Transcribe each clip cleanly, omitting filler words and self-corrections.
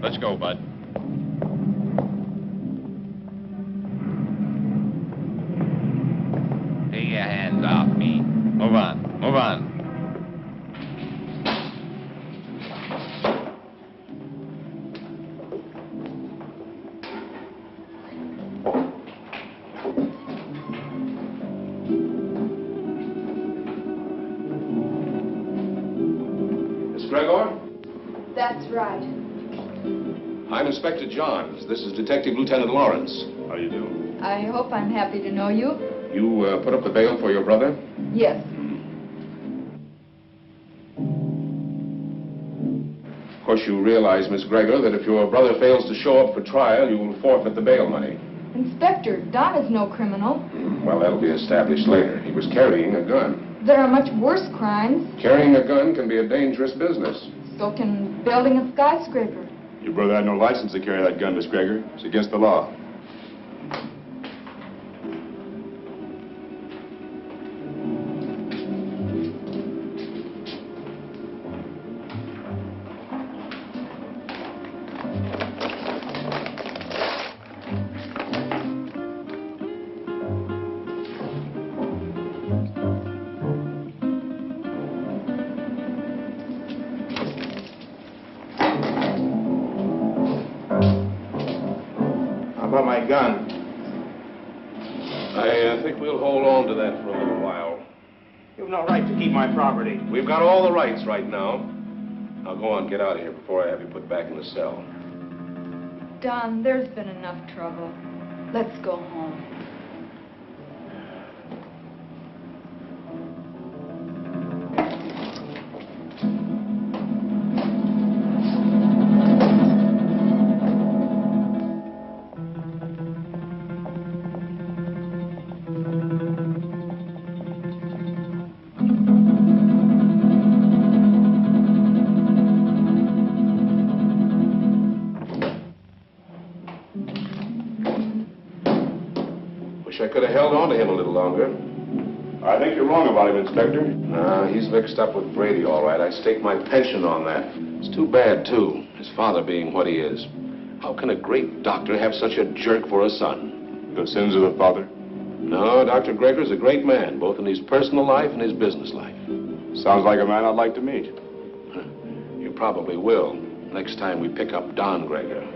Let's go, Bud. Take your hands off me. Move on. Move on. That's right. I'm Inspector Johns. This is Detective Lieutenant Lawrence. How do you do? I hope I'm happy to know you. You put up the bail for your brother? Yes. Of course, you realize, Miss Gregor, that if your brother fails to show up for trial, you will forfeit the bail money. Inspector, Don is no criminal. Well, that'll be established later. He was carrying a gun. There are much worse crimes. Carrying a gun can be a dangerous business. So can building a skyscraper. Your brother had no license to carry that gun, Miss Gregor. It's against the law. My gun. I think we'll hold on to that for a little while. You've no right to keep my property. We've got all the rights right now. Now go on, get out of here before I have you put back in the cell. Don, there's been enough trouble. Let's go home. I could have held on to him a little longer. I think you're wrong about him, Inspector. Nah, he's mixed up with Brady, all right. I staked my pension on that. It's too bad, too, his father being what he is. How can a great doctor have such a jerk for a son? The sins of the father? No, Dr. Gregor's a great man, both in his personal life and his business life. Sounds like a man I'd like to meet. You probably will, next time we pick up Don Gregor.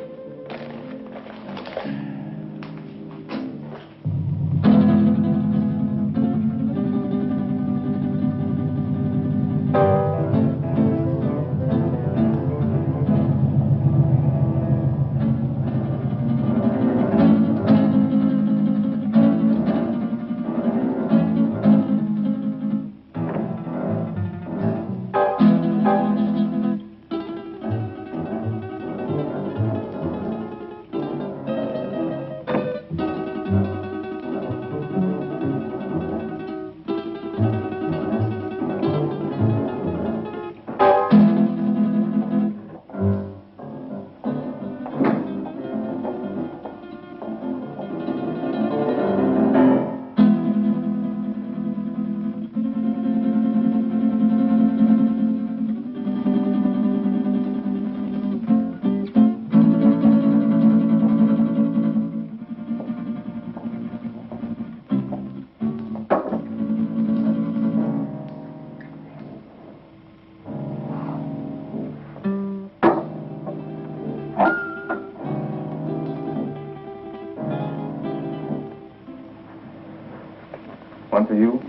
One for you.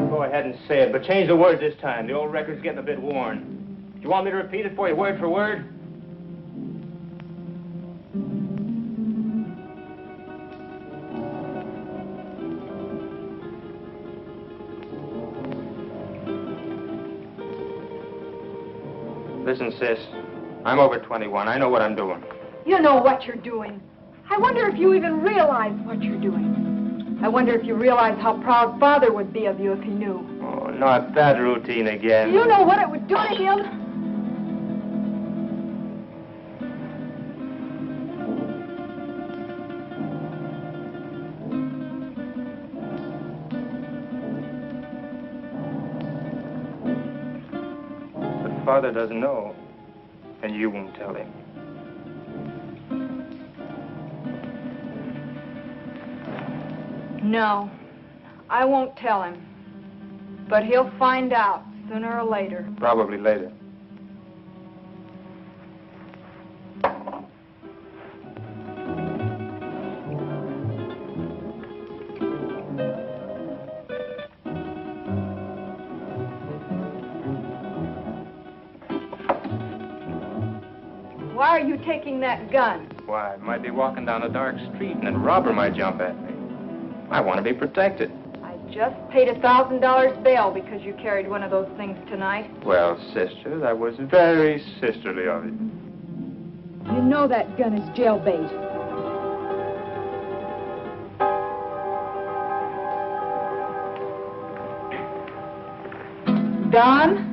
Go ahead and say it, but change the words this time. The old record's getting a bit worn. Do you want me to repeat it for you word for word? Listen, sis, I'm over 21. I know what I'm doing. You know what you're doing. I wonder if you even realize what you're doing. I wonder if you realize how proud Father would be of you if he knew. Oh, not that routine again. You know what it would do to him? father doesn't know, and you won't tell him. No, I won't tell him. But he'll find out sooner or later. Probably later. Why are you taking that gun? Why, I might be walking down a dark street and a robber might jump at me. I want to be protected. I just paid $1,000 bail because you carried one of those things tonight. Well, sister, that was very sisterly of you. You know that gun is jailbait. Don?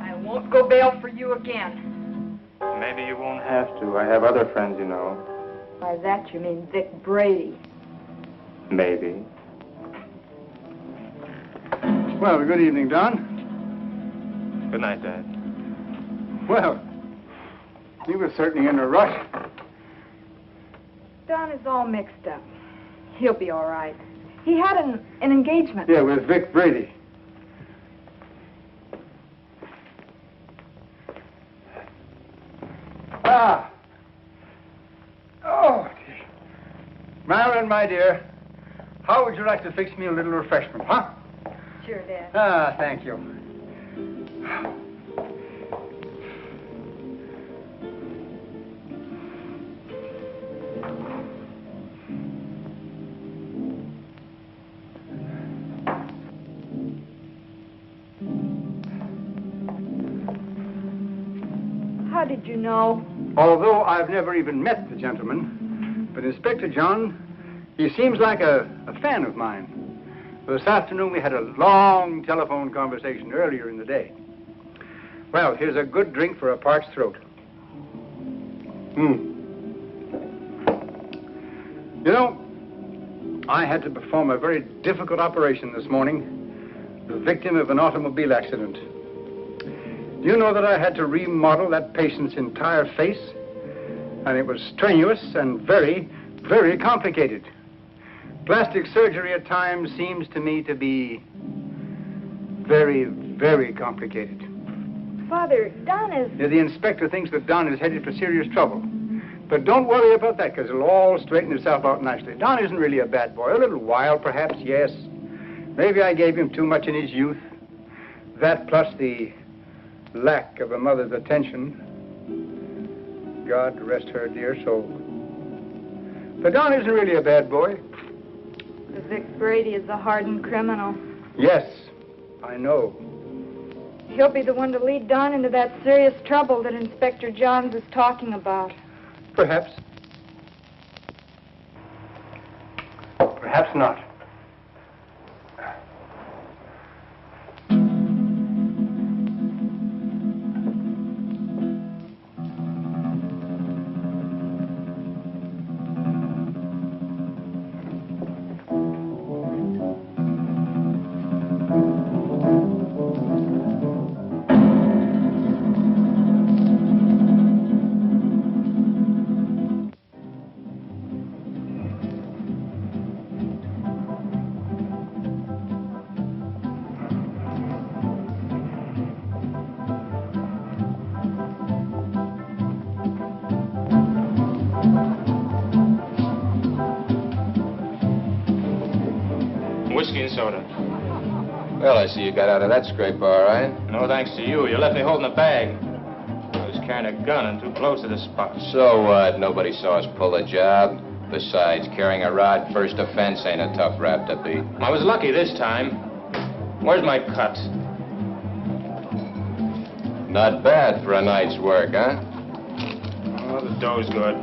I won't go bail for you again. Maybe you won't have to. I have other friends, you know. By that you mean Vic Brady. Maybe. Well, good evening, Don. Good night, Dad. Well, you were certainly in a rush. Don is all mixed up. He'll be all right. He had an engagement. Yeah, with Vic Brady. Ah. Oh, dear. Marilyn, my dear, how would you like to fix me a little refreshment, huh? Sure, Dad. Ah, thank you. How did you know? Although I've never even met the gentleman, but Inspector John, he seems like a fan of mine. This afternoon we had a long telephone conversation earlier in the day. Well, here's a good drink for a parched throat. You know, I had to perform a very difficult operation this morning, the victim of an automobile accident. Do you know that I had to remodel that patient's entire face? And it was strenuous and very, very complicated. Plastic surgery at times seems to me to be very, very complicated. Father, Don is... The inspector thinks that Don is headed for serious trouble. But don't worry about that, because it'll all straighten itself out nicely. Don isn't really a bad boy. A little wild, perhaps, yes. Maybe I gave him too much in his youth. That plus the lack of a mother's attention. God rest her dear soul. But Don isn't really a bad boy. The Vic Brady is a hardened criminal. Yes, I know. He'll be the one to lead Don into that serious trouble that Inspector Johns is talking about. Perhaps. Perhaps not. Whiskey and soda. Well, I see you got out of that scrape all right. No thanks to you. You left me holding a bag. I was carrying a gun and too close to the spot. So what? Nobody saw us pull a job. Besides, carrying a rod first offense ain't a tough rap to beat. I was lucky this time. Where's my cut? Not bad for a night's work, huh? Oh, the dough's good.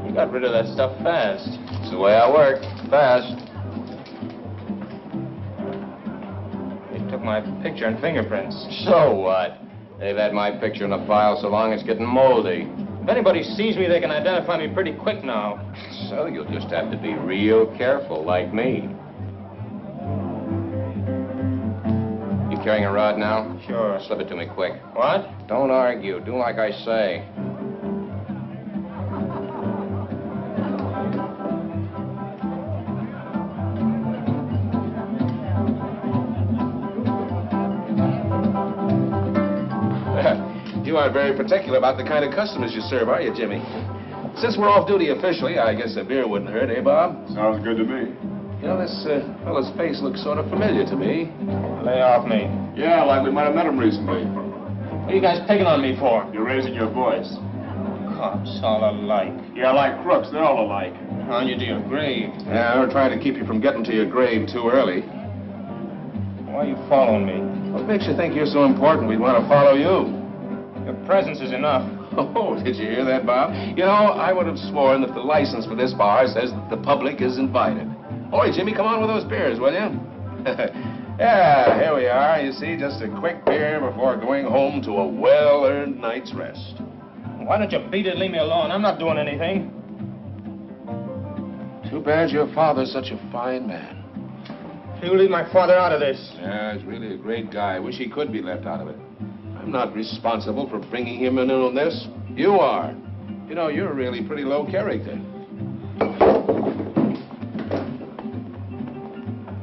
You got rid of that stuff fast. It's the way I work. Fast. Took my picture and fingerprints. So what? They've had my picture in the file so long it's getting moldy. If anybody sees me, they can identify me pretty quick now. So you'll just have to be real careful, like me. You carrying a rod now? Sure. Slip it to me quick. What? Don't argue. Do like I say. You aren't very particular about the kind of customers you serve, are you, Jimmy? Since we're off duty officially, I guess a beer wouldn't hurt, eh, Bob? Sounds good to me. You know, this fellow's face looks sort of familiar to me. Lay off me. Yeah, like we might have met him recently. What are you guys picking on me for? You're raising your voice. Cops all alike. Yeah, like crooks. They're all alike. On you to your grave. Yeah, we're trying to keep you from getting to your grave too early. Why are you following me? What makes you think you're so important we'd want to follow you? Your presence is enough. Oh, did you hear that, Bob? You know, I would have sworn that the license for this bar says that the public is invited. Oi, Jimmy, come on with those beers, will you? Yeah, here we are. You see, just a quick beer before going home to a well-earned night's rest. Why don't you beat it and leave me alone? I'm not doing anything. Too bad your father's such a fine man. You leave my father out of this. Yeah, he's really a great guy. I wish he could be left out of it. I'm not responsible for bringing him in on this. You are. You know, you're really pretty low character.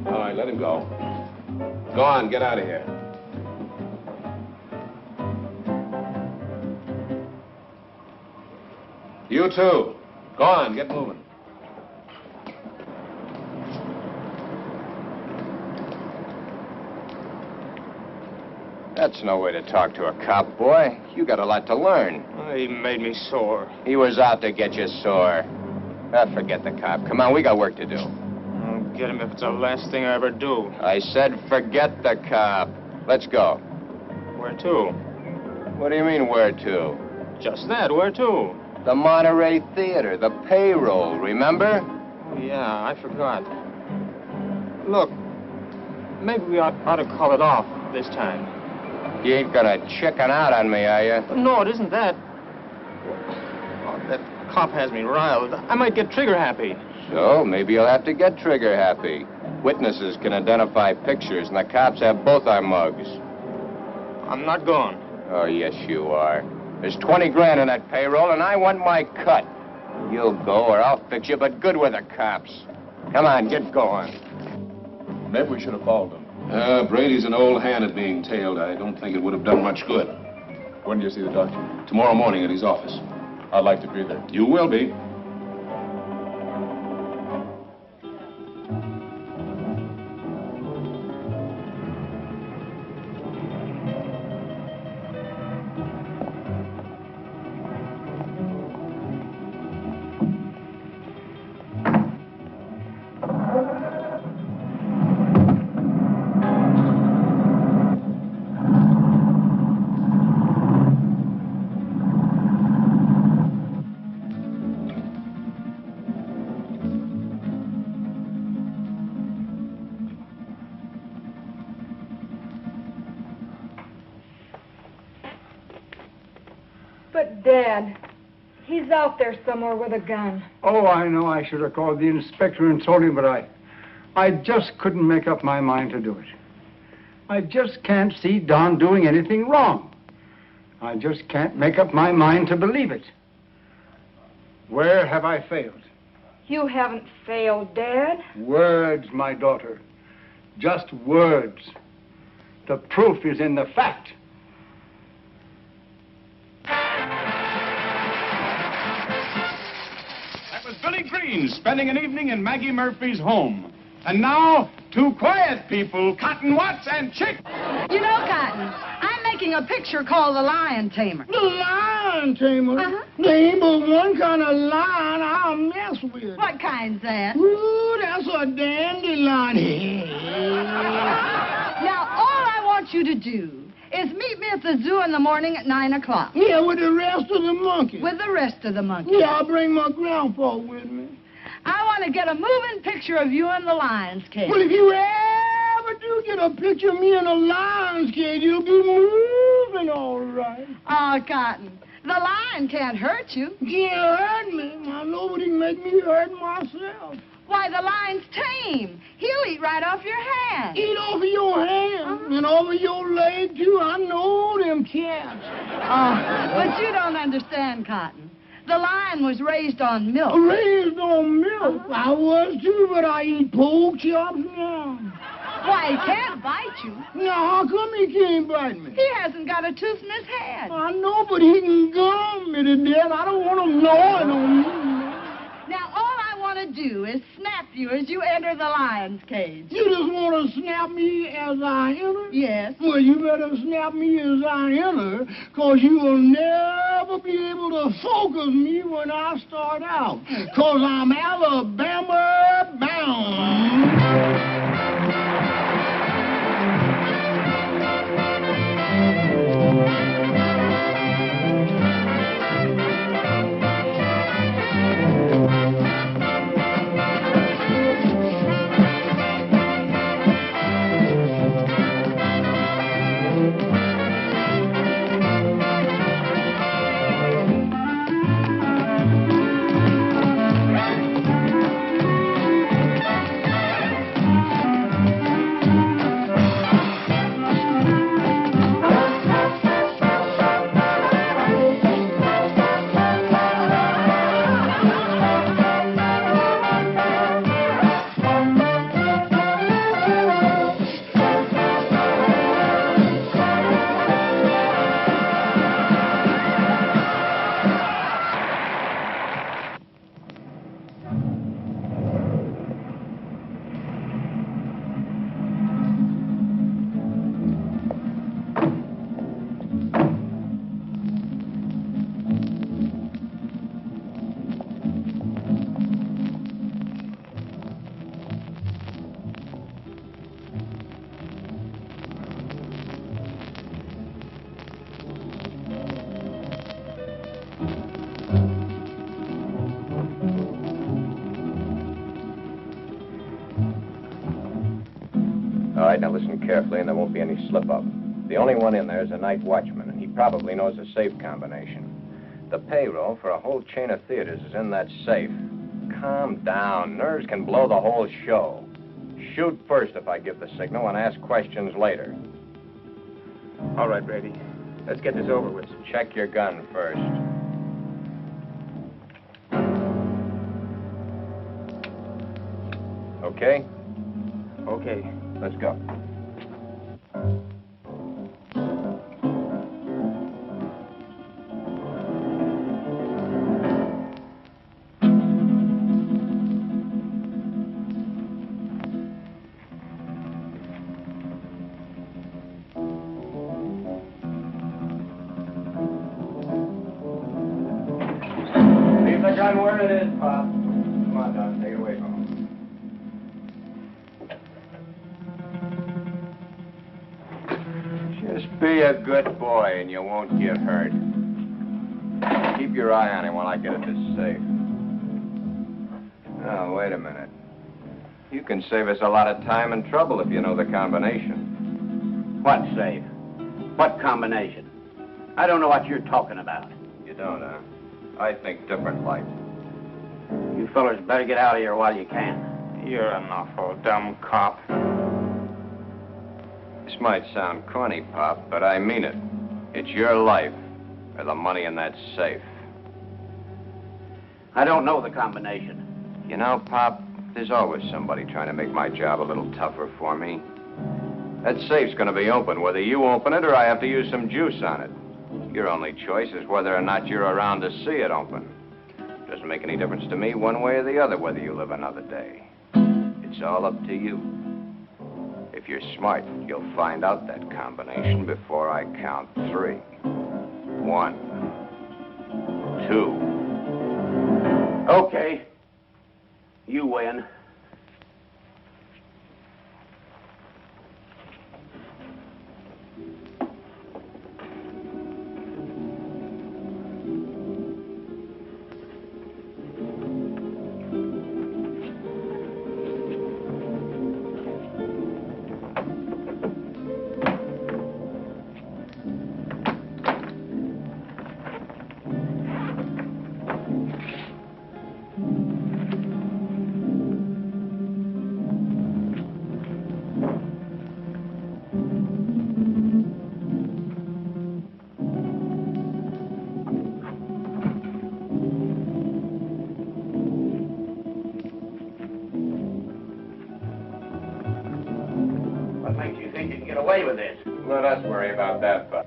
All right, let him go. Go on, get out of here. You too. Go on, get moving. That's no way to talk to a cop, boy. You got a lot to learn. He made me sore. He was out to get you sore. Forget the cop. Come on, we got work to do. I'll get him if it's the last thing I ever do. I said forget the cop. Let's go. Where to? What do you mean, where to? Just that, where to? The Monterey Theater, the payroll, remember? Oh, yeah, I forgot. Look, maybe we ought to call it off this time. You ain't gonna chicken out on me, are you? No, it isn't that. Oh, that cop has me riled. I might get trigger happy. So, maybe you'll have to get trigger happy. Witnesses can identify pictures, and the cops have both our mugs. I'm not going. Oh, yes, you are. There's 20 grand in that payroll, and I want my cut. You'll go, or I'll fix you, but good with the cops. Come on, get going. Maybe we should have followed them. Brady's an old hand at being tailed. I don't think it would have done much good. When do you see the doctor? Tomorrow morning at his office. I'd like to be there. You will be. But, Dad, he's out there somewhere with a gun. Oh, I know I should have called the inspector and told him, but I just couldn't make up my mind to do it. I just can't see Don doing anything wrong. I just can't make up my mind to believe it. Where have I failed? You haven't failed, Dad. Words, my daughter. Just words. The proof is in the fact. That was Billy Green spending an evening in Maggie Murphy's home. And now, two quiet people, Cotton Watts and Chick. You know, Cotton, I'm making a picture called The Lion Tamer. The lion tamer? Uh-huh. There ain't but one kind of lion I'll mess with. What kind's that? Ooh, that's a dandelion. Now, all I want you to do is meet me at the zoo in the morning at 9 o'clock. Yeah, with the rest of the monkeys. With the rest of the monkeys. Yeah, I'll bring my grandpa with me. I want to get a moving picture of you in the lion's cage. Well, if you ever do get a picture of me in a lion's cage, you'll be moving all right. Oh, Cotton, The lion can't hurt you. Can't hurt me. Now, nobody can make me hurt myself. Why, the lion's tame. He'll eat right off your hand. Eat off of your hand and over your leg, too. I know them cats. Oh, but you don't understand, Cotton. The lion was raised on milk. Raised on milk. I was, too, but I eat pork chops now. Why, he can't bite you. Now, how come he can't bite me? He hasn't got a tooth in his head. I know, but he can gum me to death. I don't want him gnawing on me. Now, all I want to do is snap you as you enter the lion's cage. You just want to snap me as I enter? Yes. Well, you better snap me as I enter, because you will never be able to focus me when I start out, because I'm Alabama bound. All right, now listen carefully, and there won't be any slip-up. The only one in there is a night watchman, and he probably knows the safe combination. The payroll for a whole chain of theaters is in that safe. Calm down. Nerves can blow the whole show. Shoot first if I give the signal, and ask questions later. All right, Brady. Let's get this over with. Check your gun first. Okay? Okay. Let's go. Leave the gun where it is, Pop. Come on, Don. Take it away from him. Just be a good boy and you won't get hurt. Keep your eye on him while I get at this safe. Oh, wait a minute. You can save us a lot of time and trouble if you know the combination. What safe? What combination? I don't know what you're talking about. You don't, huh? I think different, like. You fellers better get out of here while you can. You're an awful dumb cop. This might sound corny, Pop, but I mean it. It's your life or the money in that safe. I don't know the combination. You know, Pop, there's always somebody trying to make my job a little tougher for me. That safe's going to be open, whether you open it or I have to use some juice on it. Your only choice is whether or not you're around to see it open. Doesn't make any difference to me one way or the other whether you live another day. It's all up to you. If you're smart, you'll find out that combination before I count 3. 1, 2. Okay. You win. away with this. Let us worry about that, Bud.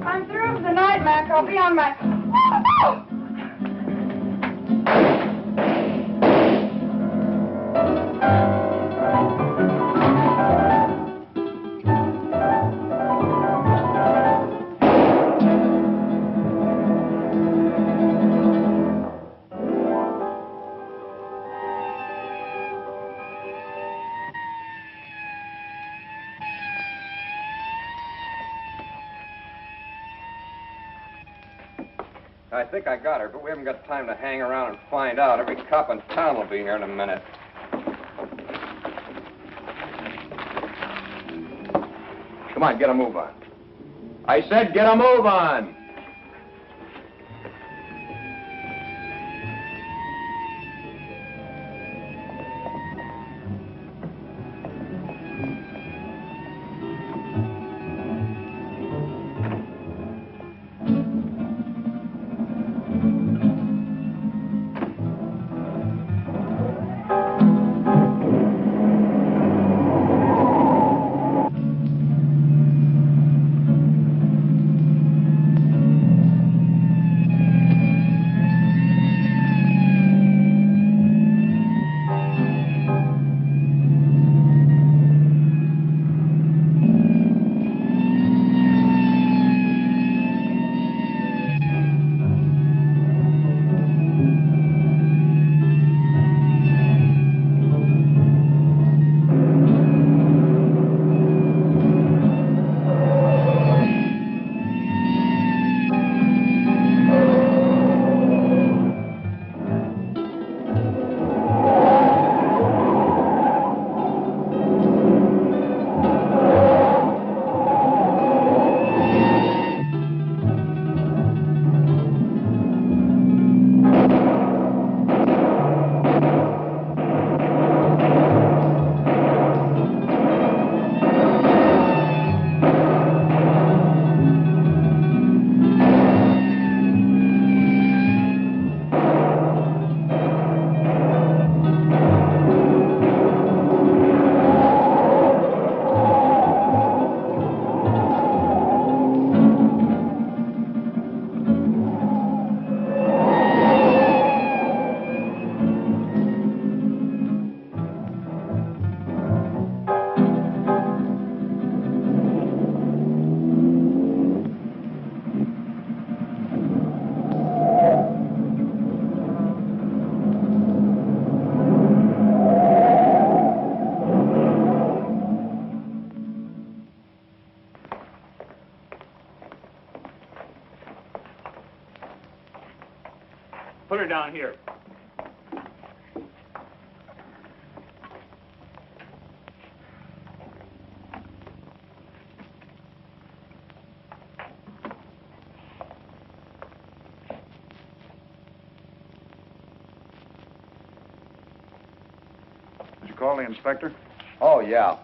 I'm through for the night, Mac. I'll be on my... I think I got her, but we haven't got time to hang around and find out. Every cop in town will be here in a minute. Come on, get a move on. I said get a move on! Put her down here. Did you call the inspector? Oh, yeah.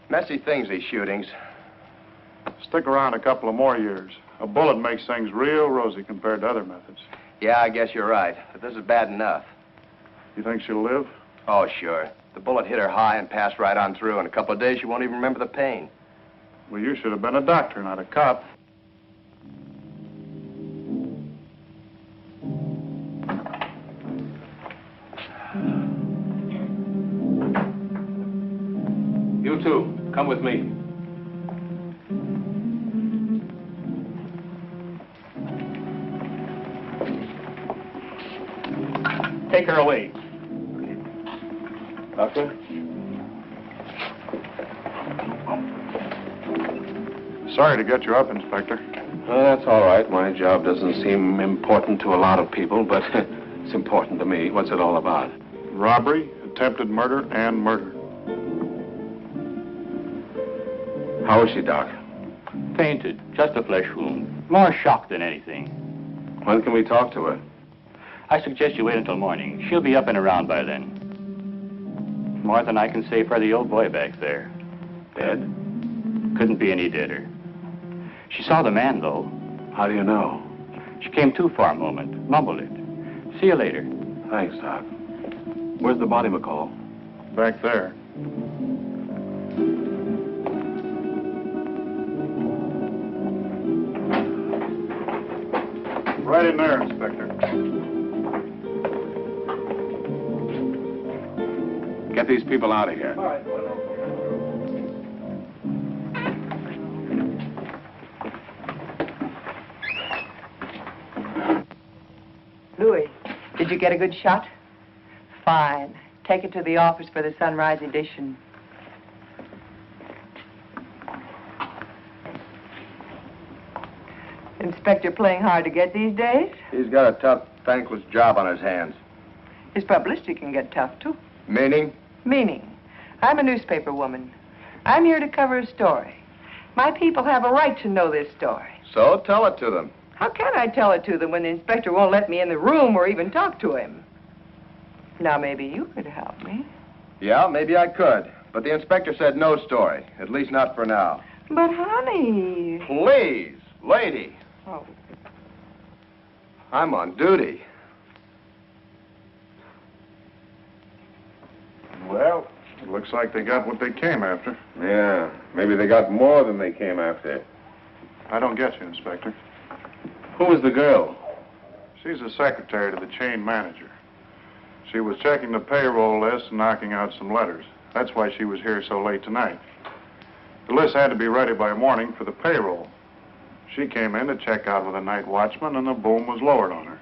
Messy things, these shootings. Stick around a couple of more years. A bullet makes things real rosy compared to other methods. Yeah, I guess you're right. But this is bad enough. You think she'll live? Oh, sure. The bullet hit her high and passed right on through. In a couple of days, she won't even remember the pain. Well, you should have been a doctor, not a cop. You two, come with me. Take her away. Doctor? Sorry to get you up, Inspector. That's all right. My job doesn't seem important to a lot of people, but it's important to me. What's it all about? Robbery, attempted murder, and murder. How is she, Doc? Fainted. Just a flesh wound. More shock than anything. When can we talk to her? I suggest you wait until morning. She'll be up and around by then. More than I can say for the old boy back there. Dead? Couldn't be any deader. She saw the man, though. How do you know? She came to for a moment, mumbled it. See you later. Thanks, Doc. Where's the body, McCall? Back there. Right in there, Inspector. Get these people out of here. All right. Louis, did you get a good shot? Fine. Take it to the office for the sunrise edition. Inspector playing hard to get these days? He's got a tough, thankless job on his hands. His publicity can get tough, too. Meaning? Meaning, I'm a newspaper woman. I'm here to cover a story. My people have a right to know this story. So tell it to them. How can I tell it to them when the inspector won't let me in the room or even talk to him? Now, maybe you could help me. Yeah, maybe I could. But the inspector said no story. At least not for now. But, honey... Please, lady. Oh. I'm on duty. Well, it looks like they got what they came after. Yeah, maybe they got more than they came after. I don't get you, Inspector. Who was the girl? She's the secretary to the chain manager. She was checking the payroll list and knocking out some letters. That's why she was here so late tonight. The list had to be ready by morning for the payroll. She came in to check out with a night watchman, and the boom was lowered on her.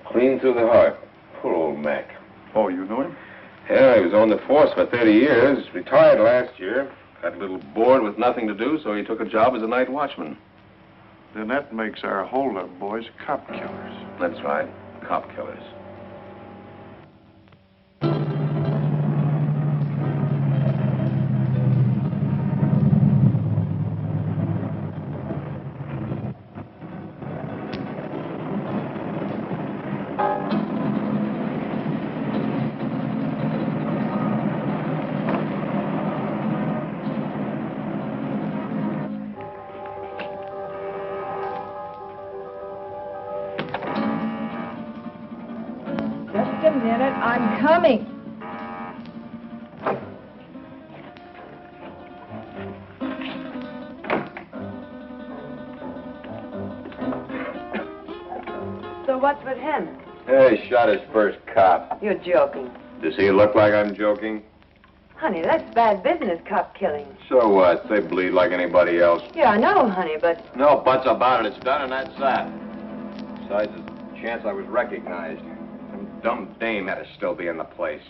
Clean through the heart. Poor old Mac. Oh, you knew him? Yeah, he was on the force for 30 years. Retired last year. Got a little bored with nothing to do, so he took a job as a night watchman. Then that makes our holdup boys cop killers. That's right. Cop killers. Just a minute, I'm coming. So what's with him? Hey, shot his first cop. You're joking. Does he look like I'm joking? Honey, that's bad business, cop killing. So what? They bleed like anybody else. Yeah, I know, honey, but... No buts about it. It's done, and that's that. Besides, there's a chance I was recognized. Some dumb dame had to still be in the place.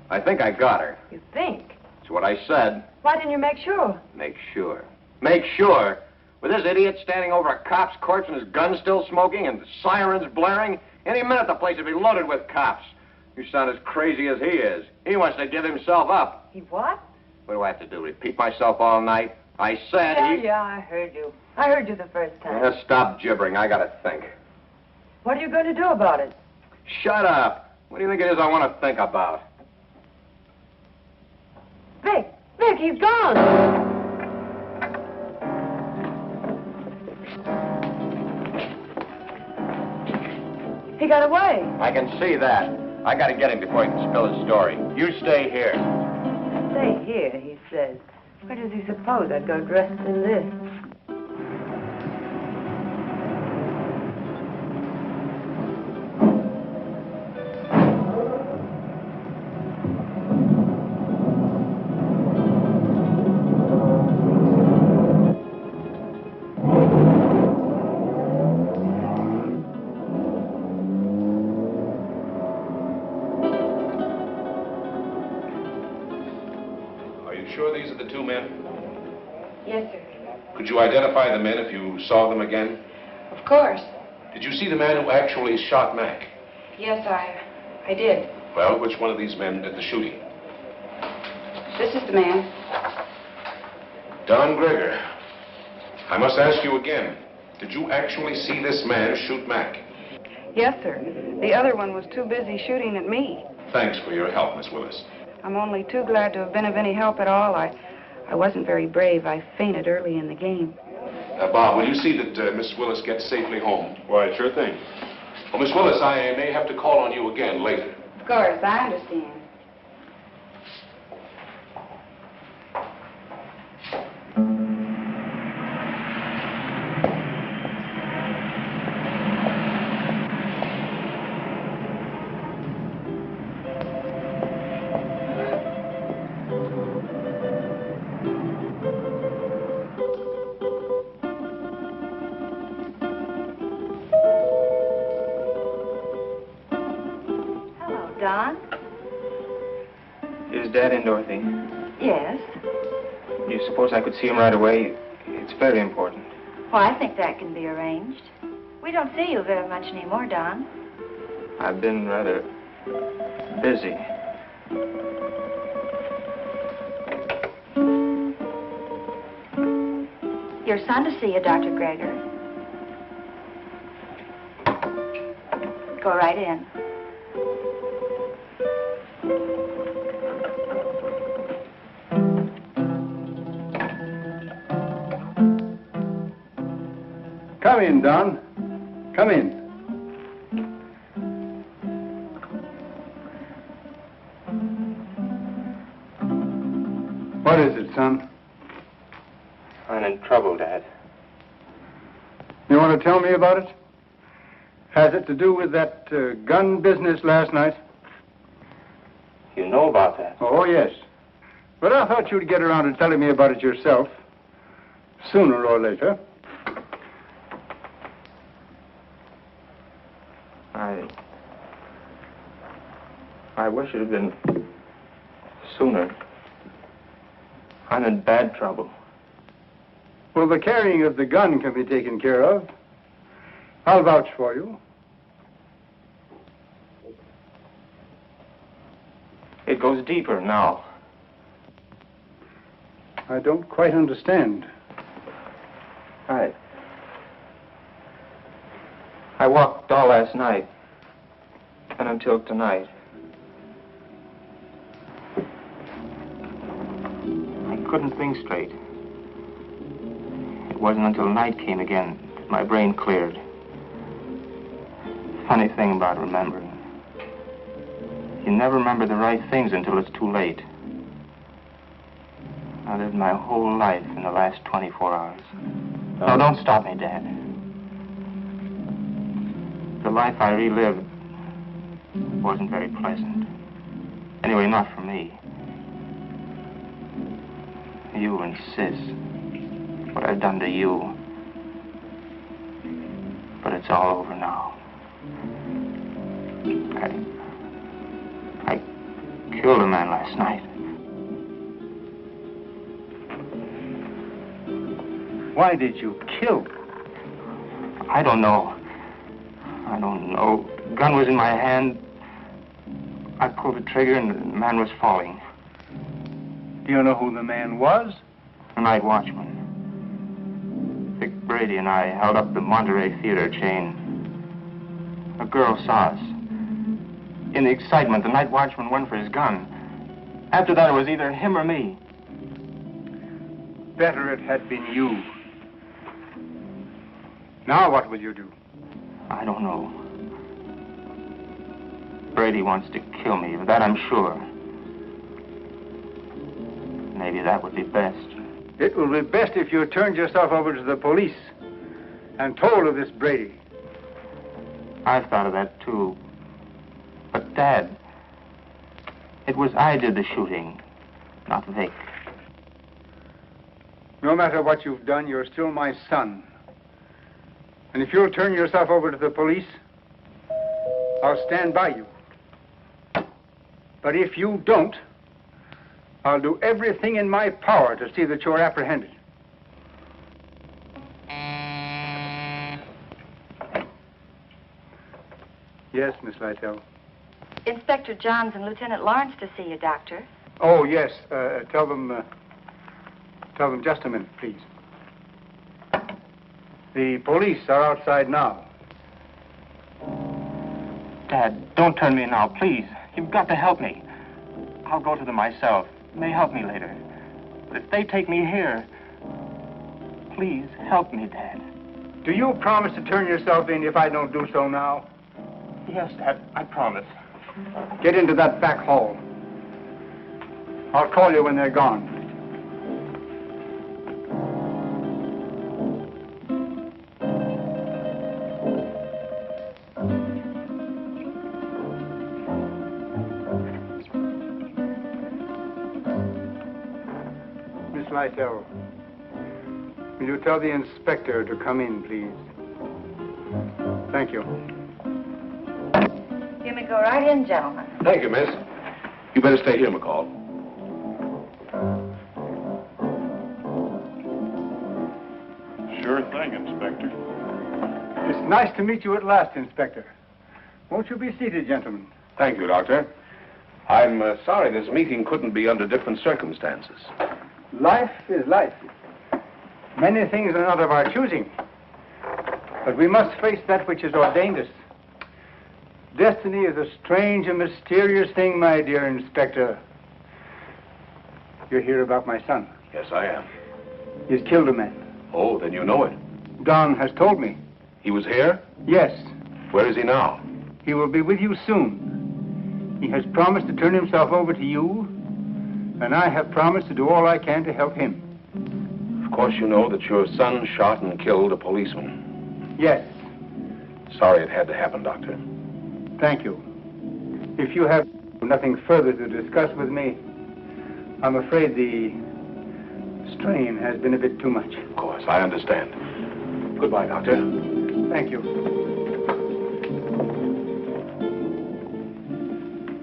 I think I got her. You think? That's what I said. Why didn't you make sure? Make sure. Make sure? With this idiot standing over a cop's corpse and his gun still smoking and sirens blaring, any minute the place would be loaded with cops. You sound as crazy as he is. He wants to give himself up. He what? What do I have to do, repeat myself all night? I said Yeah, I heard you. I heard you the first time. Yeah, stop gibbering. I gotta think. What are you going to do about it? Shut up. What do you think it is I want to think about? Vic, he's gone. He got away. I can see that. I gotta get him before he can spill his story. You stay here. Stay here, he says. Where does he suppose I'd go dressed in this? Yes, sir. Could you identify the men if you saw them again? Of course. Did you see the man who actually shot Mac? Yes, I did. Well, which one of these men did the shooting? This is the man. Don Greger. I must ask you again. Did you actually see this man shoot Mac? Yes, sir. The other one was too busy shooting at me. Thanks for your help, Miss Willis. I'm only too glad to have been of any help at all. I wasn't very brave. I fainted early in the game. Bob, will you see that Miss Willis gets safely home? Why, sure thing. Well, Miss Willis, I may have to call on you again later. Of course, I understand. Don? Is Dad in, Dorothy? Yes. Do you suppose I could see him right away? It's very important. Well, I think that can be arranged. We don't see you very much anymore, Don. I've been rather busy. Your son to see you, Dr. Greger. Go right in. Come in, Don. Come in. What is it, son? I'm in trouble, Dad. You want to tell me about it? Has it to do with that gun business last night? You know about that? Oh, yes. But I thought you'd get around to telling me about it yourself, sooner or later. I wish it had been sooner. I'm in bad trouble. Well, the carrying of the gun can be taken care of. I'll vouch for you. It goes deeper now. I don't quite understand. I walked all last night and until tonight. I couldn't think straight. It wasn't until night came again that my brain cleared. Funny thing about remembering. You never remember the right things until it's too late. I lived my whole life in the last 24 hours. No, don't stop me, Dad. The life I relived wasn't very pleasant. Anyway, not for me. You and Sis. What I've done to you. But it's all over now. I killed a man last night. Why did you kill? I don't know. The gun was in my hand. I pulled the trigger and the man was falling. Do you know who the man was? The night watchman. Vic Brady and I held up the Monterey Theater chain. A girl saw us. In the excitement, the night watchman went for his gun. After that, it was either him or me. Better it had been you. Now what will you do? I don't know. Brady wants to kill me, of that I'm sure. Maybe that would be best. It will be best if you turned yourself over to the police and told of this Brady. I've thought of that, too. But, Dad, it was I did the shooting, not Vic. No matter what you've done, you're still my son. And if you'll turn yourself over to the police, I'll stand by you. But if you don't, I'll do everything in my power to see that you're apprehended. Yes, Miss Lytell. Inspector Johns and Lieutenant Lawrence to see you, Doctor. Oh, yes. Tell them just a minute, please. The police are outside now. Dad, don't turn me now, please. You've got to help me. I'll go to them myself. It may help me later. But if they take me here, please help me, Dad. Do you promise to turn yourself in if I don't do so now? Yes, Dad, I promise. Get into that back hall. I'll call you when they're gone. Miss Lytell, will you tell the inspector to come in, please? Thank you. You may may go right in, gentlemen. Thank you, miss. You better stay here, McCall. Sure thing, Inspector. It's nice to meet you at last, Inspector. Won't you be seated, gentlemen? Thank you, Doctor. I'm sorry this meeting couldn't be under different circumstances. Life is life. Many things are not of our choosing. But we must face that which has ordained us. Destiny is a strange and mysterious thing, my dear Inspector. You're here about my son. Yes, I am. He's killed a man. Oh, then you know it. Don has told me. He was here? Yes. Where is he now? He will be with you soon. He has promised to turn himself over to you, and I have promised to do all I can to help him. Of course you know that your son shot and killed a policeman. Yes. Sorry it had to happen, Doctor. Thank you. If you have nothing further to discuss with me, I'm afraid the strain has been a bit too much. Of course, I understand. Goodbye, Doctor. Thank you.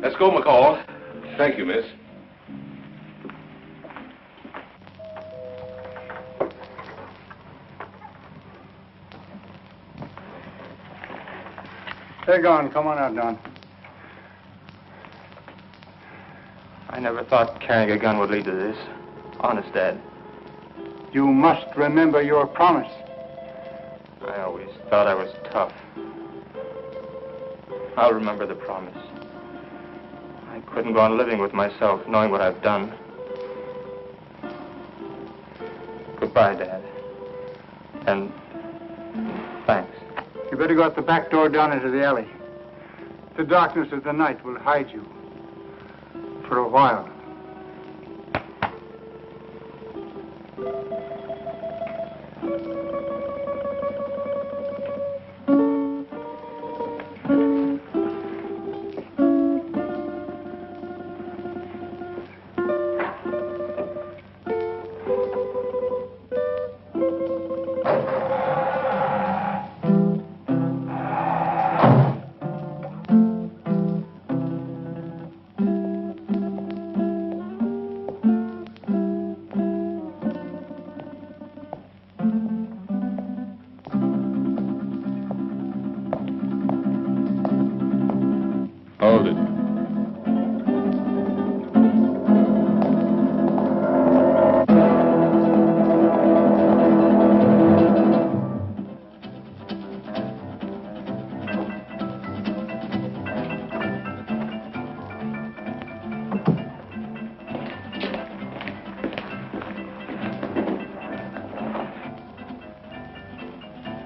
Let's go, McCall. Thank you, miss. They're gone. Come on out, Don. I never thought carrying a gun would lead to this. Honest, Dad. You must remember your promise. I always thought I was tough. I'll remember the promise. I couldn't go on living with myself, knowing what I've done. Goodbye, Dad. And thanks. You better go out the back door down into the alley. The darkness of the night will hide you. For a while. Hold it.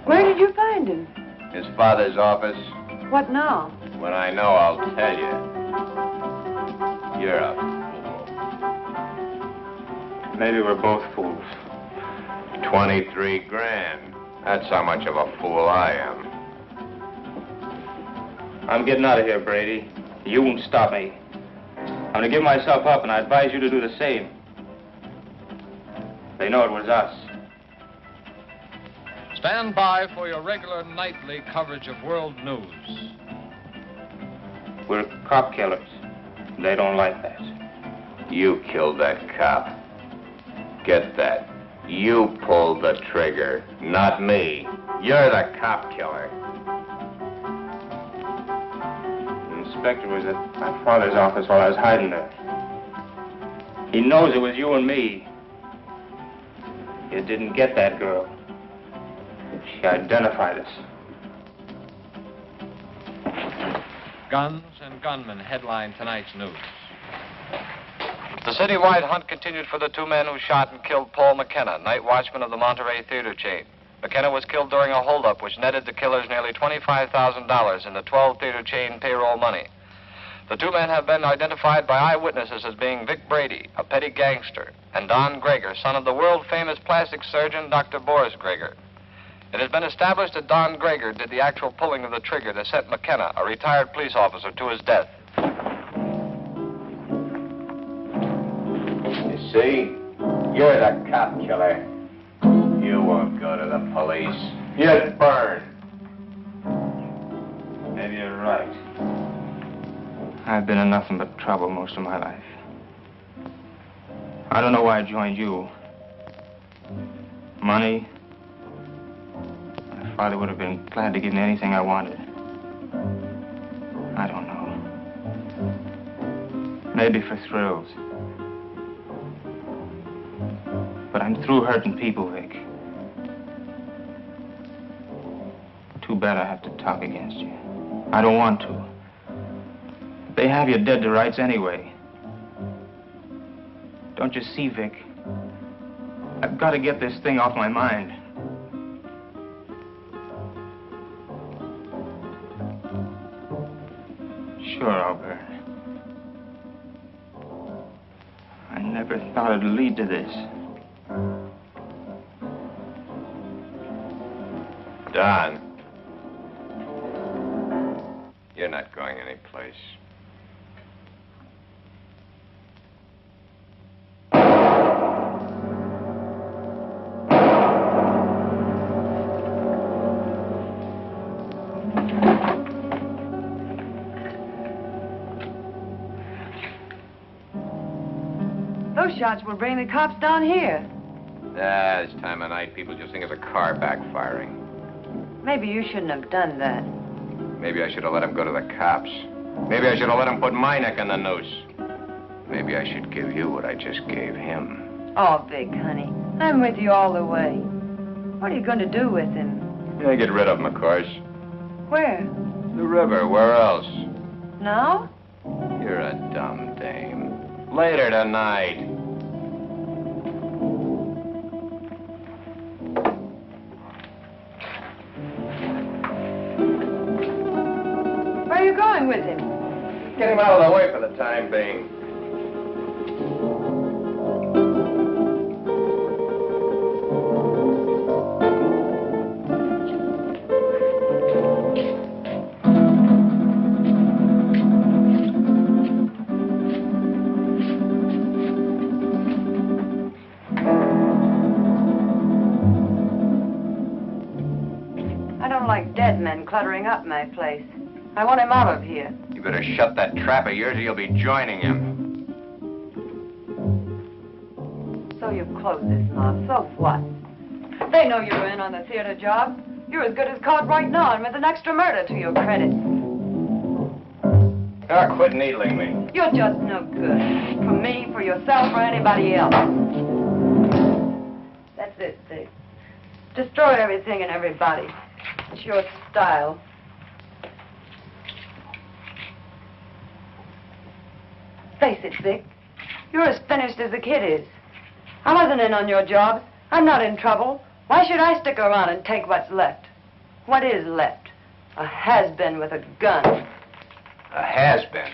Where did you find him? His father's office. What now? When I know, I'll tell you. You're a fool. Maybe we're both fools. 23 grand. That's how much of a fool I am. I'm getting out of here, Brady. You won't stop me. I'm gonna give myself up, and I advise you to do the same. They know it was us. Stand by for your regular nightly coverage of world news. We're cop killers. They don't like that. You killed that cop. Get that. You pulled the trigger, not me. You're the cop killer. The inspector was at my father's office while I was hiding there. He knows it was you and me. You didn't get that girl. She identified us. Guns and gunmen headline tonight's news. The citywide hunt continued for the two men who shot and killed Paul McKenna, night watchman of the Monterey theater chain. McKenna was killed during a holdup which netted the killers nearly $25,000 in the 12 theater chain payroll money. The two men have been identified by eyewitnesses as being Vic Brady, a petty gangster, and Don Greger, son of the world-famous plastic surgeon Dr. Boris Greger. It has been established that Don Greger did the actual pulling of the trigger that sent McKenna, a retired police officer, to his death. You see? You're the cop killer. You won't go to the police. You'd burn. Maybe you're right. I've been in nothing but trouble most of my life. I don't know why I joined you. Money? My father would have been glad to give me anything I wanted. I don't know. Maybe for thrills. But I'm through hurting people, Vic. Too bad I have to talk against you. I don't want to. They have you dead to rights anyway. Don't you see, Vic? I've got to get this thing off my mind. Sure, I'll burn. I never thought it'd lead to this. Don. You're not going anyplace. Those shots will bring the cops down here. This time of night, people just think it's a car backfiring. Maybe you shouldn't have done that. Maybe I should have let him go to the cops. Maybe I should have let him put my neck in the noose. Maybe I should give you what I just gave him. Oh, Vic, honey, I'm with you all the way. What are you going to do with him? Yeah, get rid of him, of course. Where? The river. Where else? Now? You're a dumb dame. Later tonight. Where are you going with him? Get him out of the way for the time being. I don't like dead men cluttering up my place. I want him out of here. You better shut that trap of yours or you'll be joining him. So you've closed this mob. So what? They know you're in on the theater job. You're as good as caught right now and with an extra murder to your credit. Ah, quit needling me. You're just no good. For me, for yourself, or anybody else. That's it, Vic. Destroy everything and everybody. It's your style. Face it, Vic. You're as finished as the kid is. I wasn't in on your job. I'm not in trouble. Why should I stick around and take what's left? What is left? A has-been with a gun. A has-been?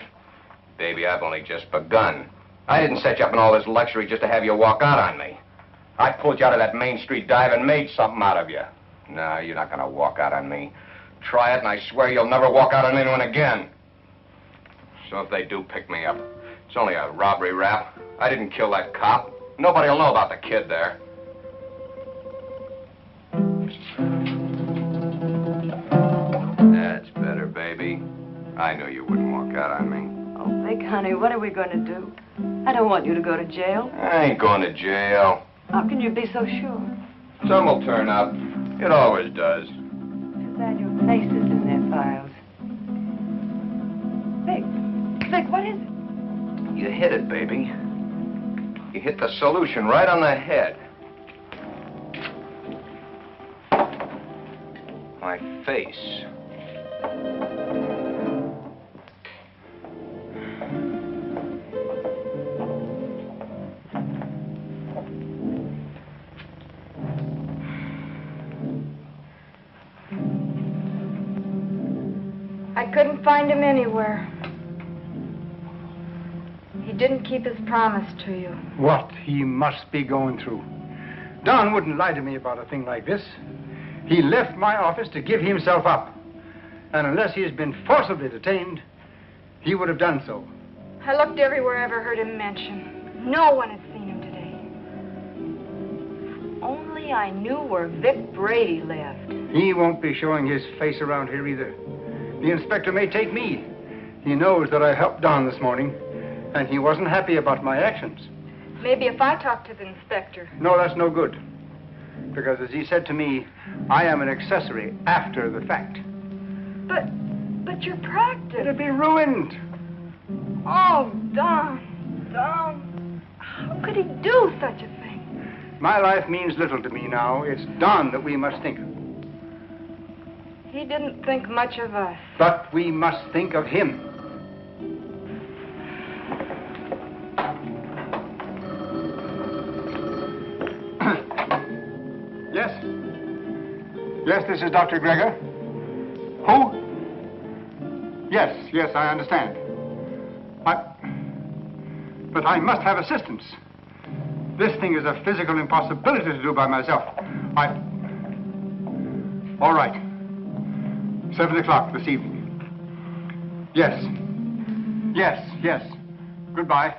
Baby, I've only just begun. I didn't set you up in all this luxury just to have you walk out on me. I pulled you out of that Main Street dive and made something out of you. No, you're not gonna walk out on me. Try it, and I swear you'll never walk out on anyone again. So if they do pick me up, it's only a robbery rap. I didn't kill that cop. Nobody'll know about the kid there. That's better, baby. I knew you wouldn't walk out on me. Oh, Vic, honey, what are we going to do? I don't want you to go to jail. I ain't going to jail. How can you be so sure? Some will turn up. It always does. Too bad your face is in their files. Vic, what is it? You hit it, baby. You hit the solution right on the head. My face. I couldn't find him anywhere. He didn't keep his promise to you. What he must be going through. Don wouldn't lie to me about a thing like this. He left my office to give himself up. And unless he has been forcibly detained, he would have done so. I looked everywhere I ever heard him mentioned. No one had seen him today. If only I knew where Vic Brady lived. He won't be showing his face around here either. The inspector may take me. He knows that I helped Don this morning, and he wasn't happy about my actions. Maybe if I talk to the inspector. No, that's no good. Because as he said to me, I am an accessory after the fact. But your practice. It'll be ruined. Oh, Don. How could he do such a thing? My life means little to me now. It's Don that we must think of. He didn't think much of us. But we must think of him. Yes? Yes, this is Dr. Gregor. Who? Yes, I understand. But I must have assistance. This thing is a physical impossibility to do by myself. All right. 7 o'clock this evening. Yes. Goodbye.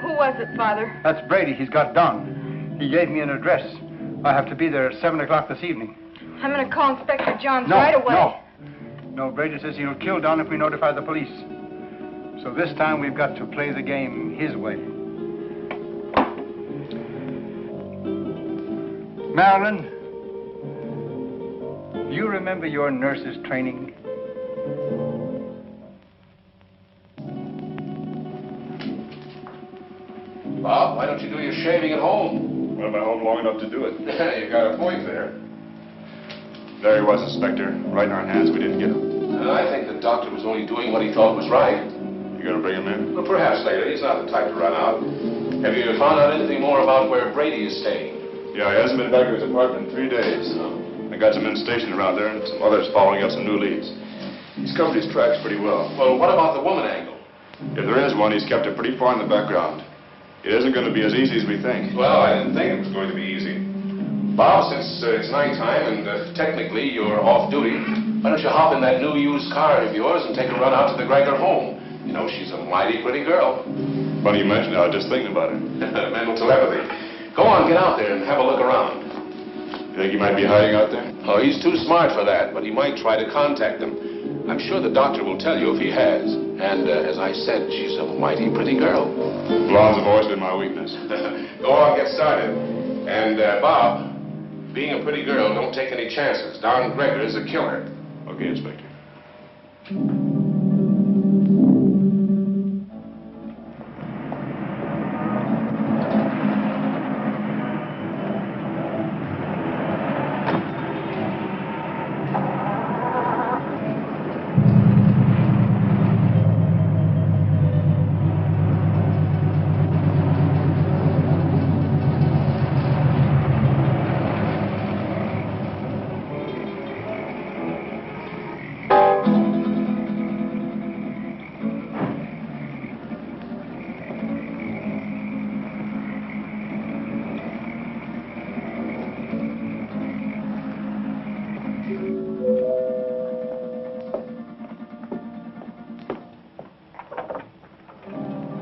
Who was it, Father? That's Brady. He's got Don. He gave me an address. I have to be there at 7 o'clock this evening. I'm going to call Inspector Johns right away. No, Brady says he'll kill Don if we notify the police. So this time we've got to play the game his way. Marilyn, do you remember your nurse's training? Bob, why don't you do your shaving at home? Well, I'm at home long enough to do it. You got a point there. There he was, Inspector. Right in our hands. We didn't get him. I think the doctor was only doing what he thought was right. You gonna bring him in? Well, perhaps later. He's not the type to run out. Have you found out anything more about where Brady is staying? Yeah, he hasn't been back to his apartment in 3 days. I got some men stationed around there and some others following up some new leads. He's covered his tracks pretty well. Well, what about the woman angle? If there is one, he's kept it pretty far in the background. It isn't going to be as easy as we think. Well, I didn't think it was going to be easy. Bob, since it's nighttime and technically you're off duty, why don't you hop in that new used car of yours and take a run out to the Gregor home? You know, she's a mighty pretty girl. Funny you mention it. I was just thinking about it. Mental telepathy. Go on, get out there and have a look around. You think he might be hiding out there? Oh, he's too smart for that, but he might try to contact them. I'm sure the doctor will tell you if he has. And as I said, she's a mighty pretty girl. Blondes have always been my weakness. Go on, get started. And, Bob, being a pretty girl, don't take any chances. Don Gregor is a killer. Okay, Inspector.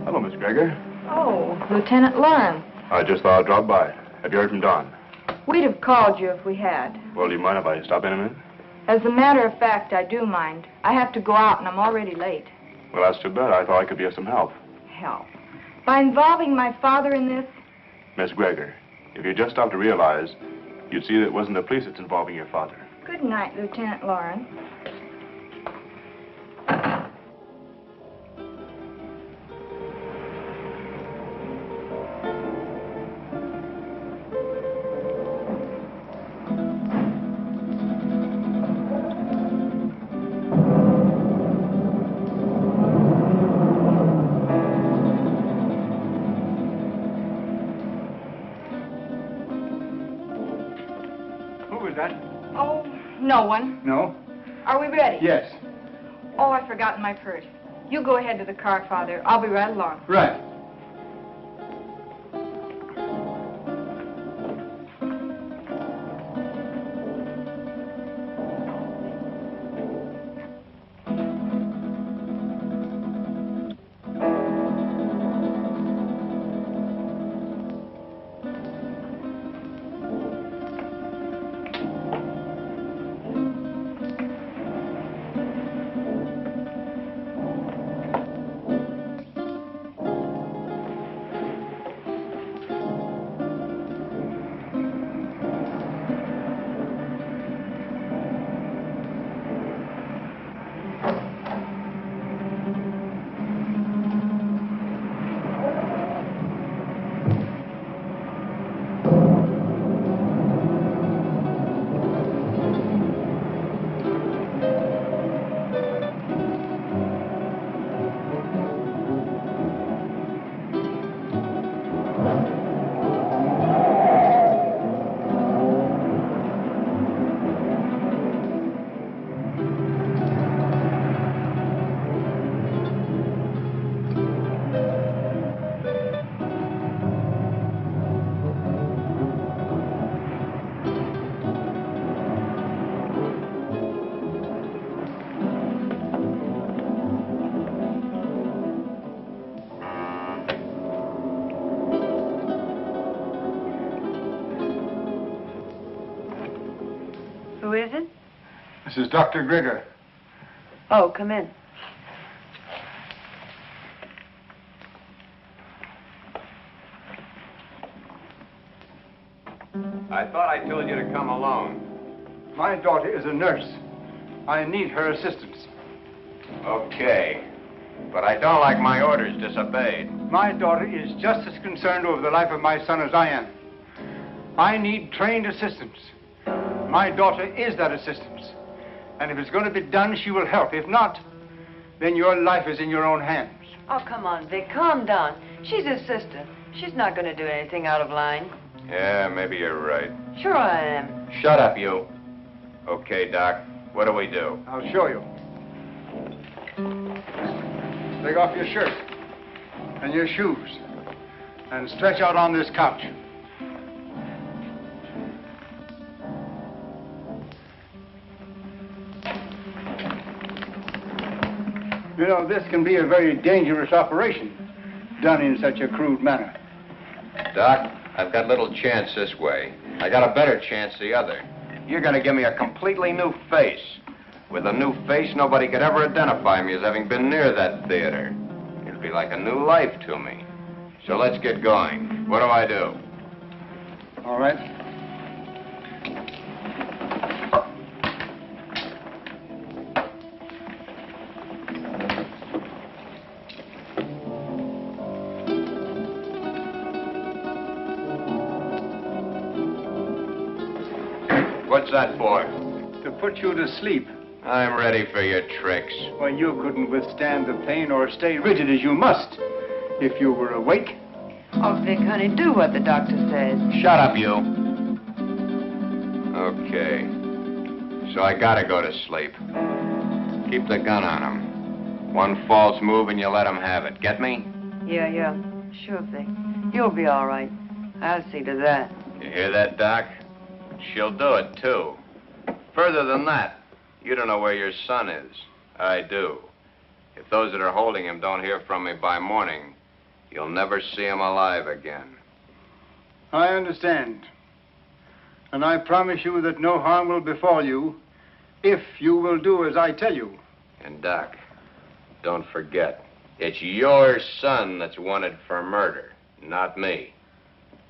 Hello, Miss Gregor. Oh, Lieutenant Lauren. I just thought I'd drop by. Have you heard from Don? We'd have called you if we had. Well, do you mind if I stop in a minute? As a matter of fact, I do mind. I have to go out and I'm already late. Well, that's too bad. I thought I could be of some help. Help? By involving my father in this? Miss Gregor, if you just stop to realize, you'd see that it wasn't the police that's involving your father. Good night, Lieutenant Lauren. Oh, no one. No? Are we ready? Yes. Oh, I've forgotten my purse. You go ahead to the car, Father. I'll be right along. Right. This is Dr. Grigger. Oh, come in. I thought I told you to come alone. My daughter is a nurse. I need her assistance. Okay. But I don't like my orders disobeyed. My daughter is just as concerned over the life of my son as I am. I need trained assistance. My daughter is that assistance. And if it's going to be done, she will help. If not, then your life is in your own hands. Oh, come on, Vic, calm down. She's his sister. She's not going to do anything out of line. Yeah, maybe you're right. Sure I am. Shut up, you. Okay, Doc. What do we do? I'll show you. Take off your shirt and your shoes and stretch out on this couch. You know, this can be a very dangerous operation done in such a crude manner. Doc, I've got little chance this way. I got a better chance the other. You're going to give me a completely new face. With a new face, nobody could ever identify me as having been near that theater. It'll be like a new life to me. So let's get going. What do I do? All right. What's that for? To put you to sleep. I'm ready for your tricks. Well, you couldn't withstand the pain or stay rigid as you must if you were awake. Oh, Vic, honey, do what the doctor says. Shut up, you. Okay. So I gotta go to sleep. Keep the gun on him. One false move and you let him have it. Get me? Yeah. Sure, Vic. You'll be all right. I'll see to that. You hear that, Doc? She'll do it, too. Further than that, you don't know where your son is. I do. If those that are holding him don't hear from me by morning, you'll never see him alive again. I understand. And I promise you that no harm will befall you if you will do as I tell you. And, Doc, don't forget, it's your son that's wanted for murder, not me.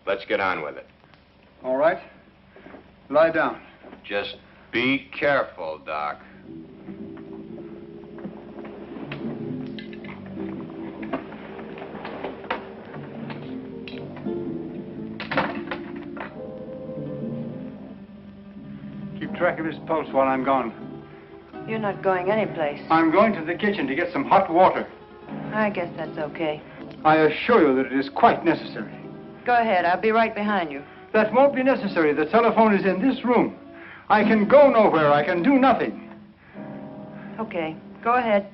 Let's get on with it. All right. Lie down. Just be careful, Doc. Keep track of his pulse while I'm gone. You're not going anyplace. I'm going to the kitchen to get some hot water. I guess that's okay. I assure you that it is quite necessary. Go ahead. I'll be right behind you. That won't be necessary. The telephone is in this room. I can go nowhere. I can do nothing. Okay. Go ahead.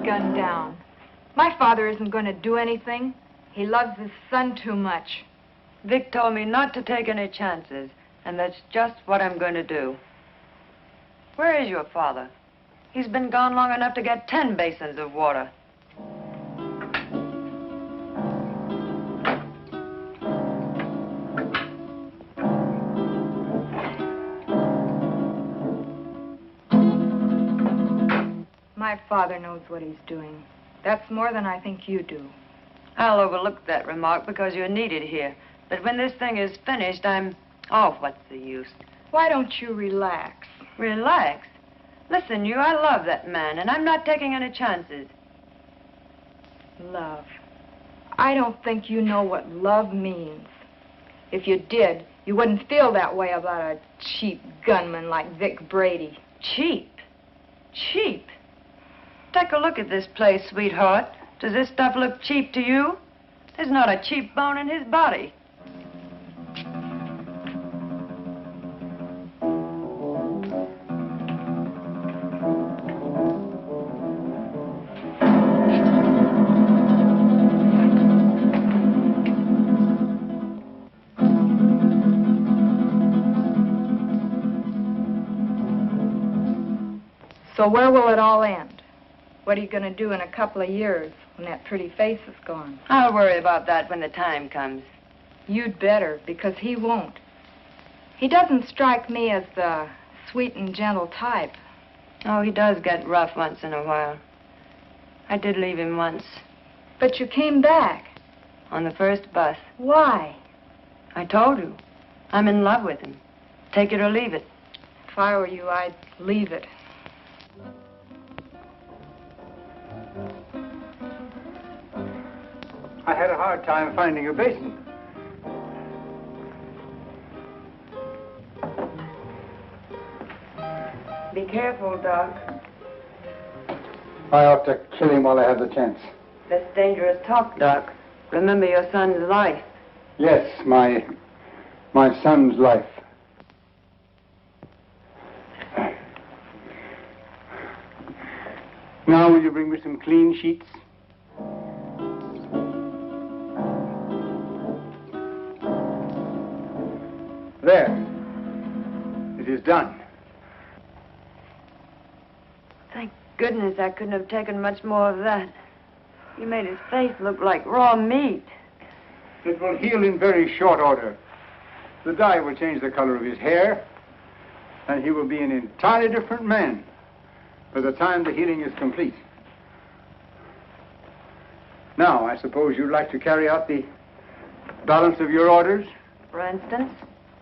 Gun down. My father isn't going to do anything. He loves his son too much. Vic told me not to take any chances, and that's just what I'm going to do. Where is your father? He's been gone long enough to get 10 basins of water. My father knows what he's doing. That's more than I think you do. I'll overlook that remark because you're needed here. But when this thing is finished, Oh, what's the use? Why don't you relax? Relax? Listen, I love that man, and I'm not taking any chances. Love. I don't think you know what love means. If you did, you wouldn't feel that way about a cheap gunman like Vic Brady. Cheap? Cheap? Take a look at this place, sweetheart. Does this stuff look cheap to you? There's not a cheap bone in his body. So where will it all end? What are you going to do in a couple of years when that pretty face is gone? I'll worry about that when the time comes. You'd better, because he won't. He doesn't strike me as the sweet and gentle type. Oh, he does get rough once in a while. I did leave him once. But you came back. On the first bus. Why? I told you. I'm in love with him. Take it or leave it. If I were you, I'd leave it. I had a hard time finding a basin. Be careful, Doc. I ought to kill him while I have the chance. That's dangerous talk, Doc. Remember your son's life. Yes, my son's life. Now will you bring me some clean sheets? There. It is done. Thank goodness I couldn't have taken much more of that. You made his face look like raw meat. It will heal in very short order. The dye will change the color of his hair, and he will be an entirely different man by the time the healing is complete. Now, I suppose you'd like to carry out the balance of your orders? For instance?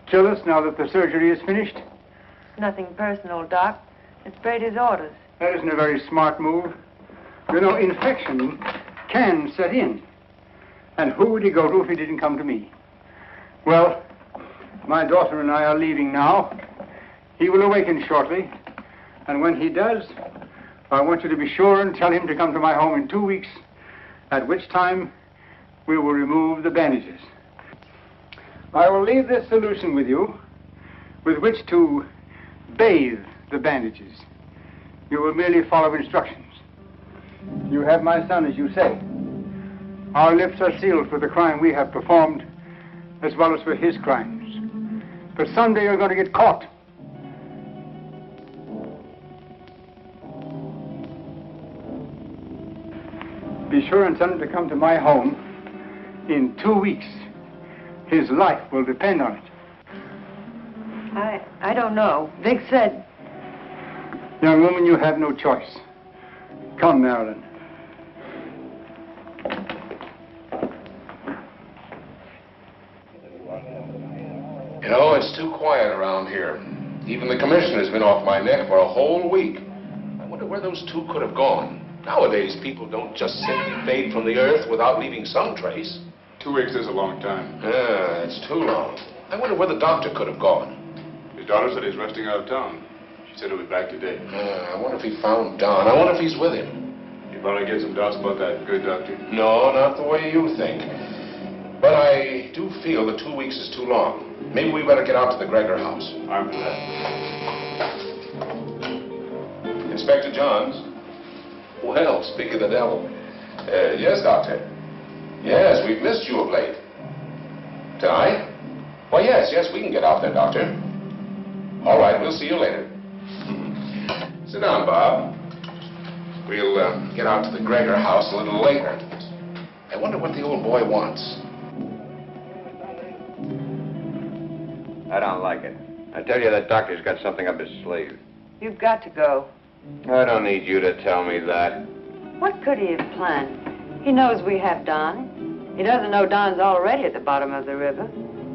Kill us now that the surgery is finished? Nothing personal, Doc. It's Brady's orders. That isn't a very smart move. You know, infection can set in. And who would he go to if he didn't come to me? Well, my daughter and I are leaving now. He will awaken shortly. And when he does, I want you to be sure and tell him to come to my home in 2 weeks, at which time we will remove the bandages. I will leave this solution with you, with which to bathe the bandages. You will merely follow instructions. You have my son, as you say. Our lips are sealed for the crime we have performed, as well as for his crimes. But someday you're going to get caught. Be sure and tell him to come to my home in 2 weeks. His life will depend on it. I don't know. Vic said... Young woman, you have no choice. Come, Marilyn. You know, it's too quiet around here. Even the commissioner's been off my neck for a whole week. I wonder where those two could have gone. Nowadays, people don't just simply fade from the earth without leaving some trace. 2 weeks is a long time. Yeah, it's too long. I wonder where the doctor could have gone. His daughter said he's resting out of town. She said he'll be back today. I wonder if he found Don. I wonder if he's with him. You probably get some doubts about that, good doctor. No, not the way you think. But I do feel that 2 weeks is too long. Maybe we better get out to the Gregor house. I'm for that. Inspector Johns. Well, speak of the devil. Yes, Doctor. Yes, we've missed you of late. Tonight? Well, yes, we can get out there, Doctor. All right, we'll see you later. Sit down, Bob. We'll get out to the Gregor house a little later. I wonder what the old boy wants. I don't like it. I tell you, that doctor's got something up his sleeve. You've got to go. I don't need you to tell me that. What could he have planned? He knows we have Don. He doesn't know Don's already at the bottom of the river.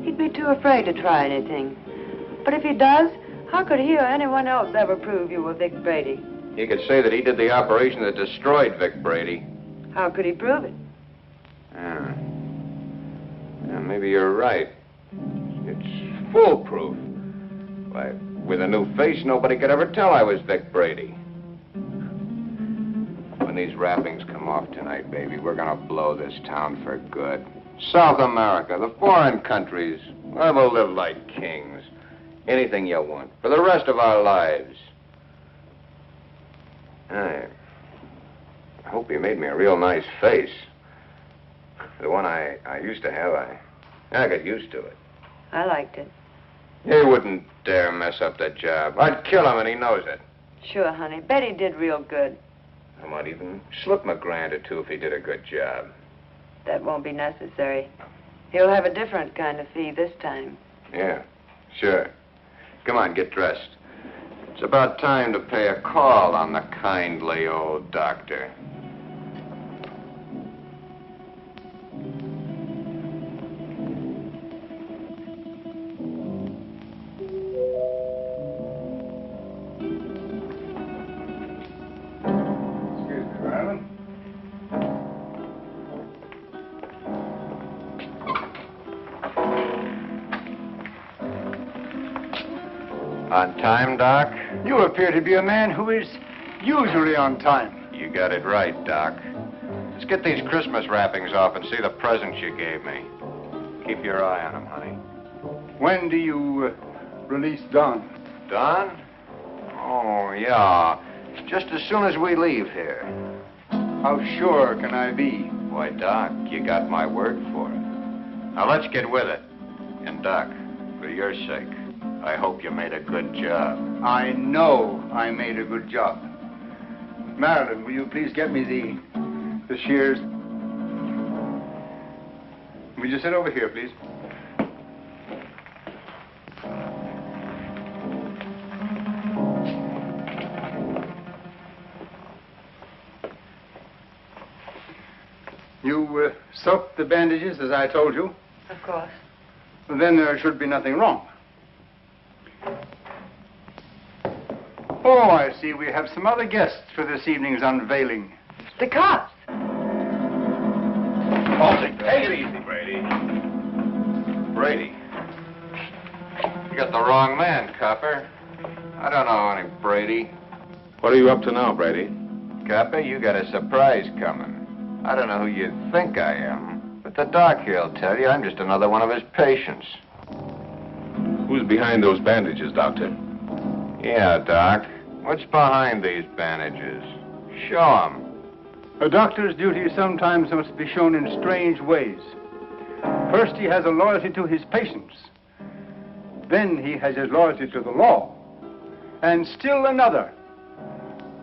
He'd be too afraid to try anything. But if he does, how could he or anyone else ever prove you were Vic Brady? He could say that he did the operation that destroyed Vic Brady. How could he prove it? Yeah, maybe you're right. It's foolproof. Why, with a new face, nobody could ever tell I was Vic Brady. When these wrappings come off tonight, baby, we're gonna blow this town for good. South America, the foreign countries, where we'll live like kings. Anything you want, for the rest of our lives. I hope you made me a real nice face. The one I used to have, I got used to it. I liked it. He wouldn't dare mess up that job. I'd kill him, and he knows it. Sure, honey. Betty did real good. I might even slip him $1 grand or 2 if he did a good job. That won't be necessary. He'll have a different kind of fee this time. Yeah, sure. Come on, get dressed. It's about time to pay a call on the kindly old doctor. Excuse me, Marilyn. On time, Doc? You appear to be a man who is usually on time. You got it right, Doc. Let's get these Christmas wrappings off and see the presents you gave me. Keep your eye on them, honey. When do you release Don? Don? Oh, yeah. Just as soon as we leave here. How sure can I be? Why, Doc, you got my word for it. Now, let's get with it. And, Doc, for your sake, I hope you made a good job. I know I made a good job. Marilyn, will you please get me the shears? Will you sit over here, please? You soaked the bandages as I told you? Of course. Then there should be nothing wrong. Oh, I see. We have some other guests for this evening's unveiling. The cops. Take it easy, Brady. Brady. You got the wrong man, copper. I don't know any Brady. What are you up to now, Brady? Copper, you got a surprise coming. I don't know who you think I am, but the doc here'll tell you I'm just another one of his patients. Who's behind those bandages, Doctor? Yeah, Doc. What's behind these bandages? Show 'em. A doctor's duty sometimes must be shown in strange ways. First, he has a loyalty to his patients. Then he has his loyalty to the law. And still another,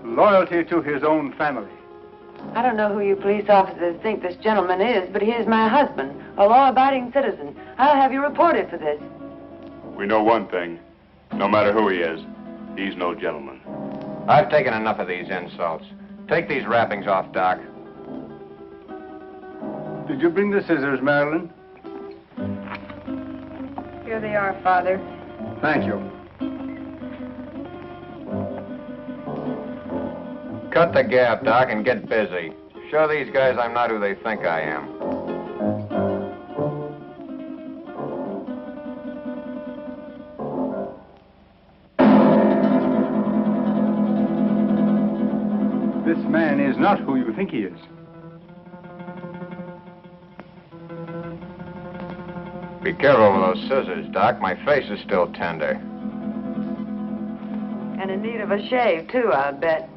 loyalty to his own family. I don't know who you police officers think this gentleman is, but he is my husband, a law-abiding citizen. I'll have you reported for this. We know one thing. No matter who he is, he's no gentleman. I've taken enough of these insults. Take these wrappings off, Doc. Did you bring the scissors, Marilyn? Here they are, Father. Thank you. Cut the gap, Doc, and get busy. Show these guys I'm not who they think I am. This man is not who you think he is. Be careful with those scissors, Doc. My face is still tender. And in need of a shave, too, I bet.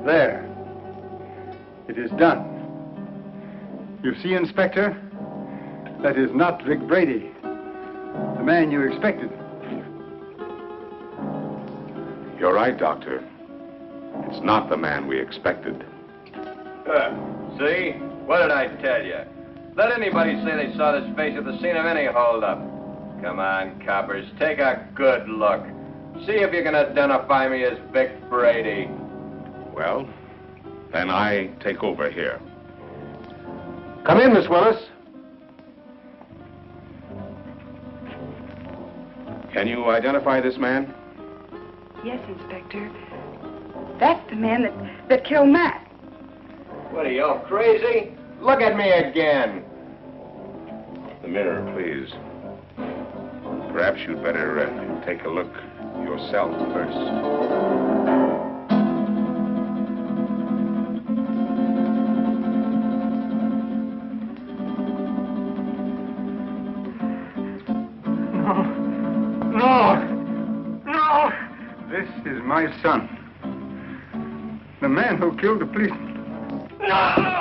There. It is done. You see, Inspector, that is not Vic Brady, the man you expected. You're right, Doctor. It's not the man we expected. See? What did I tell you? Let anybody say they saw this face at the scene of any holdup. Come on, coppers, take a good look. See if you can identify me as Vic Brady. Well, then I take over here. Come in, Miss Willis. Can you identify this man? Yes, Inspector. That's the man that killed Matt. What are you, all crazy? Look at me again. The mirror, please. Perhaps you'd better take a look yourself first. my son. The man who killed the policeman. No!